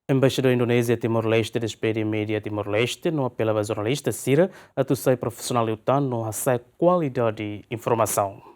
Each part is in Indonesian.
Embaixador Indonésia Timor-Leste despede mídia Timor-Leste no apela a jornalista Cira a sai profissional utano no sai qualidade de informação.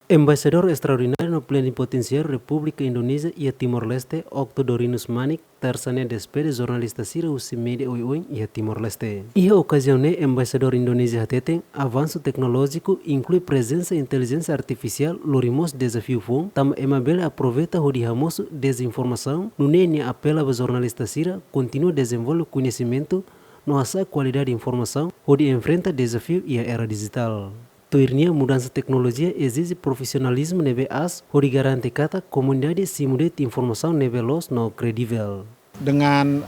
Embaixador extraordinário no Plenipotenciário República Indonésia e Timor-Leste, Octodorinus Manik, tersane despede jornalista Cira usi media oi e Timor-Leste. E a ocasião né, embaixador Indonésia hateten, avanço tecnológico inclui presença inteligência artificial, lorimos desafio fom, tam emabel aproveita o dihamoso desinformação, no ne apela a jornalista Cira, continua desenvolve conhecimento, no asa qualidade de informação, onde enfrenta desafio e a era digital. Toirnia mudança tecnologia exige profissionalismo nebe as, hori garante kata komunidade simulet informação nebe los no kredibel. Dengan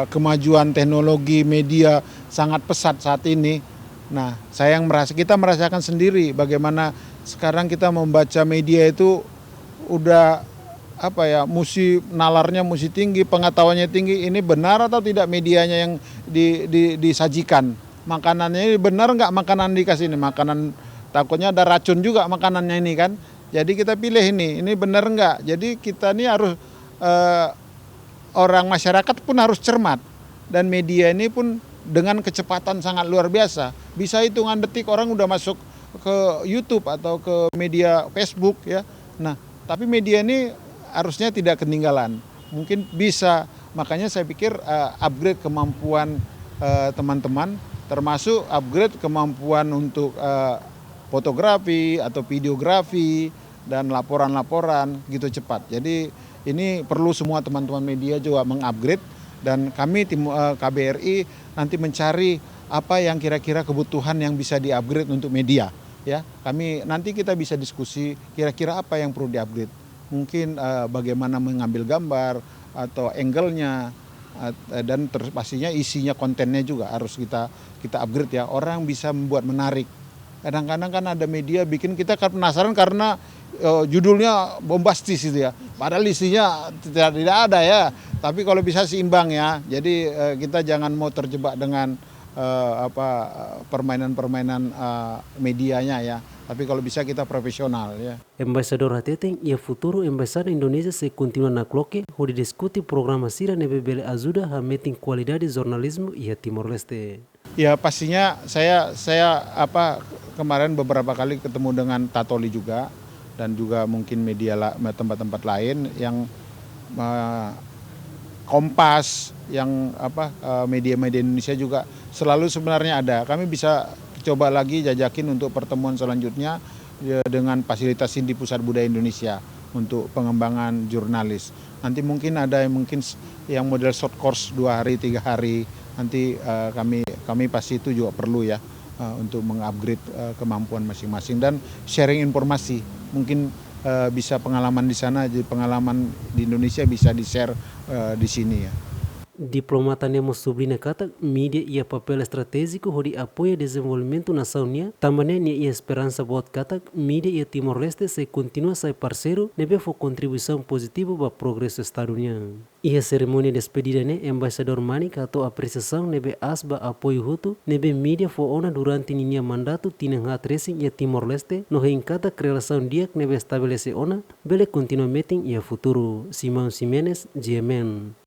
kemajuan teknologi media sangat pesat saat ini, nah kita merasakan sendiri bagaimana sekarang kita membaca media itu udah nalarnya mesti tinggi, pengetahuannya tinggi. Ini benar atau tidak medianya yang disajikan? Makanannya ini benar nggak makanan dikasih ini? Makanan takutnya ada racun juga makanannya ini kan. Jadi kita pilih ini benar nggak? Jadi kita ini harus orang masyarakat pun harus cermat, dan media ini pun dengan kecepatan sangat luar biasa. Bisa hitungan detik orang udah masuk ke YouTube atau ke media Facebook ya. Nah, tapi media ini harusnya tidak ketinggalan. Mungkin bisa, makanya saya pikir upgrade kemampuan teman-teman, termasuk upgrade kemampuan untuk fotografi atau videografi dan laporan-laporan gitu cepat. Jadi ini perlu semua teman-teman media juga mengupgrade, dan kami tim KBRI nanti mencari apa yang kira-kira kebutuhan yang bisa diupgrade untuk media ya. Nanti kita bisa diskusi kira-kira apa yang perlu diupgrade. Mungkin bagaimana mengambil gambar atau angle-nya, dan pastinya isinya, kontennya juga harus kita upgrade ya. Orang bisa membuat menarik. Kadang-kadang kan ada media bikin kita penasaran karena judulnya bombastis gitu ya. Padahal isinya tidak ada ya. Tapi kalau bisa seimbang ya. Jadi kita jangan mau terjebak dengan permainan-permainan medianya ya. Tapi kalau bisa kita profesional ya. Embaixador hateten e futuro embaixador Indonésia se continua na cloque, onde discute programa Cira nebe bele ajuda a metin qualidade jornalismo e a Timor-Leste. Ya pastinya saya kemarin beberapa kali ketemu dengan Tatoli juga, dan juga mungkin media tempat-tempat lain yang Kompas, yang media-media Indonesia juga selalu sebenarnya ada. Kami bisa coba lagi jajakin untuk pertemuan selanjutnya dengan fasilitas di Pusat Budaya Indonesia untuk pengembangan jurnalis. Nanti mungkin ada yang model short course 2 hari 3 hari. Nanti kami pasti itu juga perlu ya untuk mengupgrade kemampuan masing-masing dan sharing informasi. Mungkin bisa pengalaman di sana, pengalaman di Indonesia bisa di-share di sini ya. Diplomata Nemo sublinha kata mídia e papel estratégico onde apoia desenvolvimento nacional, também e esperança buat kata mídia e Timor-Leste se continua ser parceiro nebe for contribuição positiva para progresso estadunidense. E a cerimônia de despedida ne embaixador Manik atau apreciação nebe asba apoio hutu nebe mídia for ona durante ninha mandato tineng hat racing e Timor-Leste no reincata relação diak nebe estabelece ona bele continua meeting e futuro. Simão Ximenes, GMN.